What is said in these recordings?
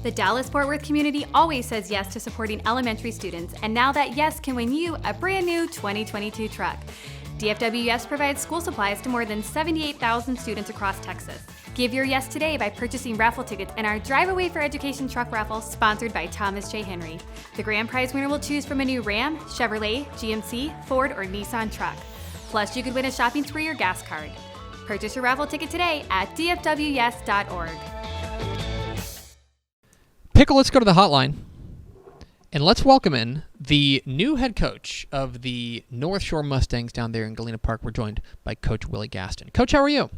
The Dallas-Fort Worth community always says yes to supporting elementary students, and now that yes can win you a brand new 2022 truck. DFW Yes provides school supplies to more than 78,000 students across Texas. Give your yes today by purchasing raffle tickets in our Drive Away for Education truck raffle sponsored by Thomas J. Henry. The grand prize winner will choose from a new Ram, Chevrolet, GMC, Ford, or Nissan truck. Plus, you could win a shopping spree or gas card. Purchase your raffle ticket today at dfwyes.org. Pickle, let's go to the hotline, and let's welcome in the new head coach of the North Shore Mustangs down there in Galena Park. We're joined by Coach Willie Gaston. Coach, how are you?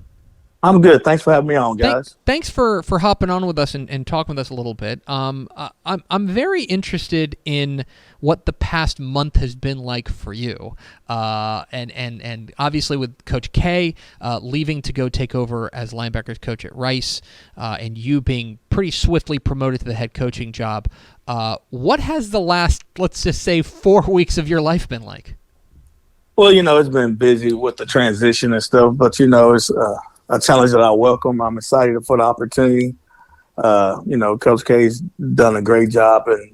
I'm good. Thanks for having me on, guys. Thanks for hopping on with us and talking with us a little bit. I'm very interested in what the past month has been like for you, and obviously with Coach K leaving to go take over as linebackers coach at Rice, and you being pretty swiftly promoted to the head coaching job. What has the last, let's just say, 4 weeks of your life been like? Well, it's been busy with the transition and stuff, but it's a challenge that I welcome. I'm excited for the opportunity. Coach K's done a great job and,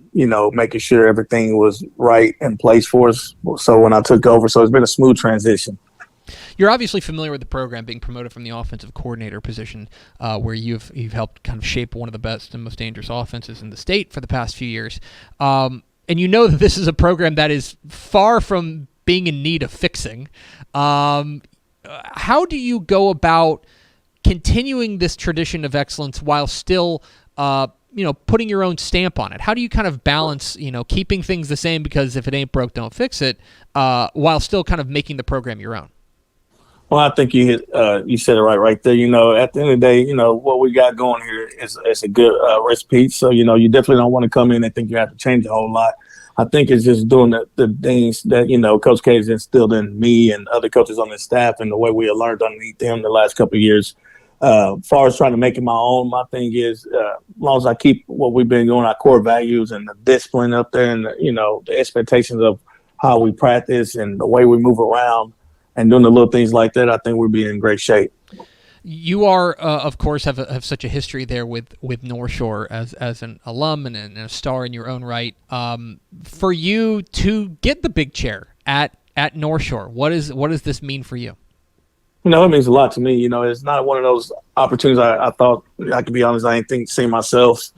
making sure everything was right in place for us. So when I took over, so it's been a smooth transition. You're obviously familiar with the program, being promoted from the offensive coordinator position, where you've helped kind of shape one of the best and most dangerous offenses in the state for the past few years. And you know that this is a program that is far from being in need of fixing. How do you go about continuing this tradition of excellence while still, putting your own stamp on it? How do you kind of balance, keeping things the same because if it ain't broke, don't fix it, while still kind of making the program your own? Well, I think you said it right there. At the end of the day, what we got going here is a good recipe. So, you definitely don't want to come in and think you have to change a whole lot. I think it's just doing the things that, Coach K has instilled in me and other coaches on his staff and the way we have learned underneath them the last couple of years. As far as trying to make it my own, my thing is, as long as I keep what we've been doing, our core values and the discipline up there and, the expectations of how we practice and the way we move around and doing the little things like that, I think we'll be in great shape. You are, of course, have such a history there with North Shore as an alum and a star in your own right. For you to get the big chair at North Shore, what does this mean for you? It means a lot to me. It's not one of those opportunities I thought, I could be honest, I didn't see myself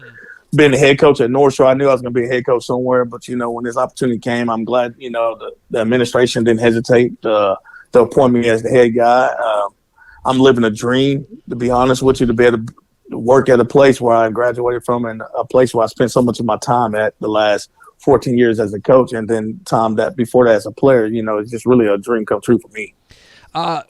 being the head coach at North Shore. I knew I was going to be a head coach somewhere, but, when this opportunity came, I'm glad, the administration didn't hesitate to appoint me as the head guy. I'm living a dream, to be honest with you, to be able to work at a place where I graduated from and a place where I spent so much of my time at the last 14 years as a coach and then time that before that as a player. It's just really a dream come true for me.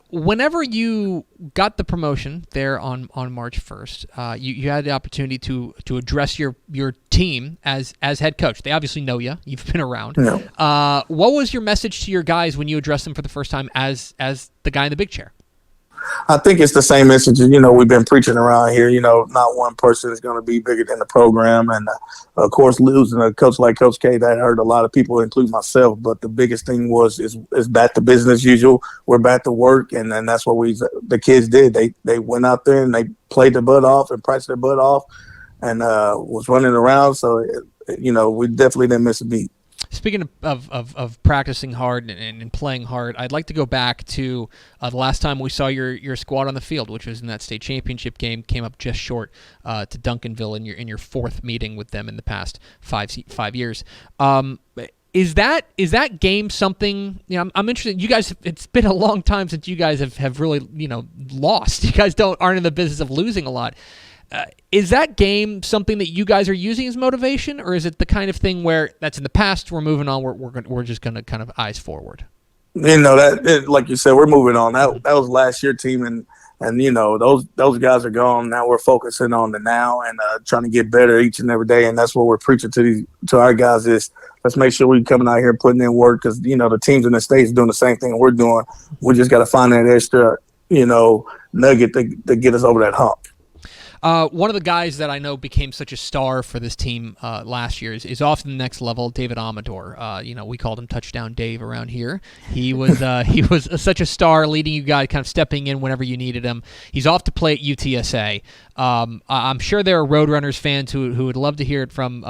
Whenever you got the promotion there on March 1st, you had the opportunity to address your team as head coach. They obviously know you. You've been around. Yeah. What was your message to your guys when you addressed them for the first time as the guy in the big chair? I think it's the same message, we've been preaching around here. Not one person is going to be bigger than the program. And, of course, losing a coach like Coach K, that hurt a lot of people, including myself. But the biggest thing is back to business as usual. We're back to work, and that's what the kids did. They went out there and they played their butt off and practiced their butt off and was running around. So, we definitely didn't miss a beat. Speaking of practicing hard and playing hard, I'd like to go back to the last time we saw your squad on the field, which was in that state championship game. Came up just short to Duncanville in your fourth meeting with them in the past 5 years. Is that game something? I'm interested. You guys, it's been a long time since you guys have really lost. You guys aren't in the business of losing a lot. Is that game something that you guys are using as motivation, or is it the kind of thing where that's in the past, we're moving on, we're just going to kind of eyes forward? Like you said, we're moving on. That was last year's team, and those guys are gone. Now we're focusing on the now and trying to get better each and every day, and that's what we're preaching to our guys is let's make sure we're coming out here putting in work because the teams in the States doing the same thing we're doing. We just got to find that extra nugget to get us over that hump. One of the guys that I know became such a star for this team last year is off to the next level, David Amador. We called him Touchdown Dave around here. He was he was such a star, leading you guys, kind of stepping in whenever you needed him. He's off to play at UTSA. I'm sure there are Roadrunners fans who would love to hear it from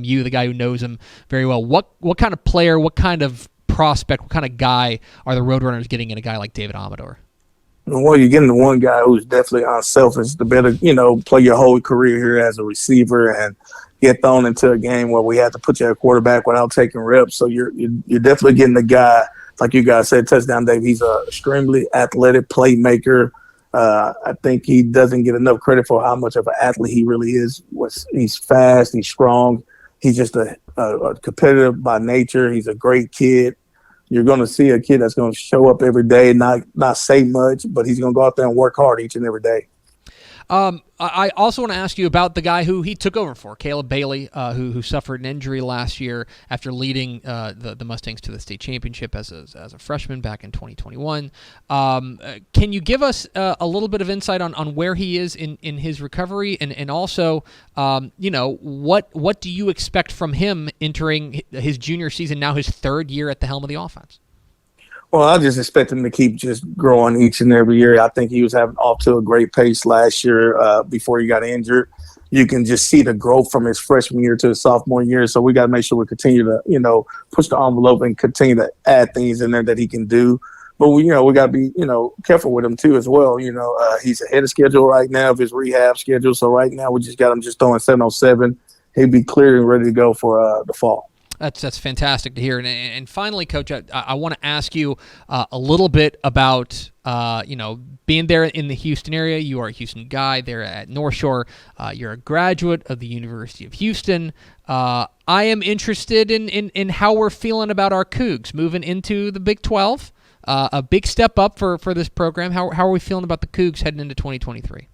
you, the guy who knows him very well. What kind of player, what kind of prospect, what kind of guy are the Roadrunners getting in a guy like David Amador? Well, you're getting the one guy who's definitely unselfish. The better, play your whole career here as a receiver and get thrown into a game where we have to put you at quarterback without taking reps. So you're definitely getting the guy, like you guys said, Touchdown Dave. He's a extremely athletic playmaker. I think he doesn't get enough credit for how much of an athlete he really is. He's fast, he's strong. He's just a competitive by nature. He's a great kid. You're going to see a kid that's going to show up every day, not say much, but he's going to go out there and work hard each and every day. I also want to ask you about the guy who he took over for, Caleb Bailey, who suffered an injury last year after leading the Mustangs to the state championship as a freshman back in 2021. Can you give us a little bit of insight on where he is in his recovery, and also, what do you expect from him entering his junior season, now his third year at the helm of the offense? Well, I just expect him to keep just growing each and every year. I think he was having off to a great pace last year before he got injured. You can just see the growth from his freshman year to his sophomore year. So we got to make sure we continue to, push the envelope and continue to add things in there that he can do. But we got to be, careful with him too as well. He's ahead of schedule right now of his rehab schedule. So right now we just got him just throwing 707. He'll be cleared and ready to go for the fall. That's fantastic to hear. And finally, Coach, I want to ask you a little bit about, being there in the Houston area. You are a Houston guy there at North Shore. You're a graduate of the University of Houston. I am interested in how we're feeling about our Cougs moving into the Big 12. A big step up for this program. How are we feeling about the Cougs heading into 2023?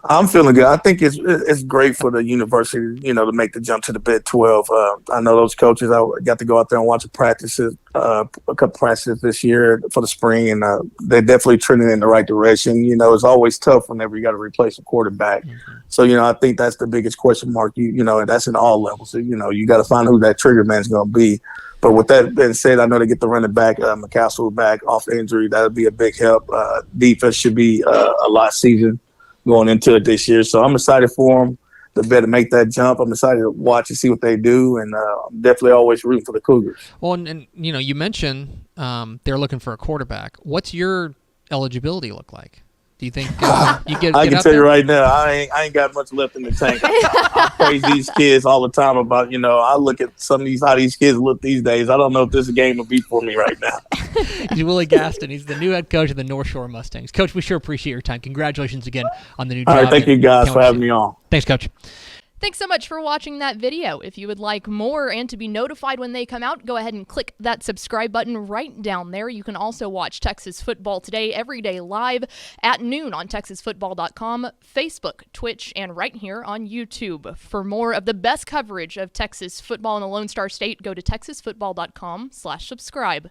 I'm feeling good. I think it's great for the university, to make the jump to the Big 12. I know those coaches. I got to go out there and watch a couple practices this year for the spring, and they're definitely trending in the right direction. It's always tough whenever you got to replace a quarterback. Mm-hmm. So, I think that's the biggest question mark. And that's in all levels. So, you got to find who that trigger man is going to be. But with that being said, I know they get the running back, McCaskill back off the injury. That'll be a big help. Defense should be a lot seasoned going into it this year. So I'm excited for them to better make that jump. I'm excited to watch and see what they do, and I'm definitely always rooting for the Cougars. Well, and you mentioned they're looking for a quarterback. What's your eligibility look like? Do you think you get I can out tell there? you right now, I ain't got much left in the tank. I praise these kids all the time about, I look at how these kids look these days. I don't know if this game will be for me right now. He's Willie Gaston. He's the new head coach of the North Shore Mustangs. Coach, we sure appreciate your time. Congratulations again on the new job. All right, thank you guys for having me on. Thanks, Coach. Thanks so much for watching that video. If you would like more and to be notified when they come out, go ahead and click that subscribe button right down there. You can also watch Texas Football Today every day live at noon on TexasFootball.com, Facebook, Twitch, and right here on YouTube. For more of the best coverage of Texas football in the Lone Star State, go to TexasFootball.com/subscribe.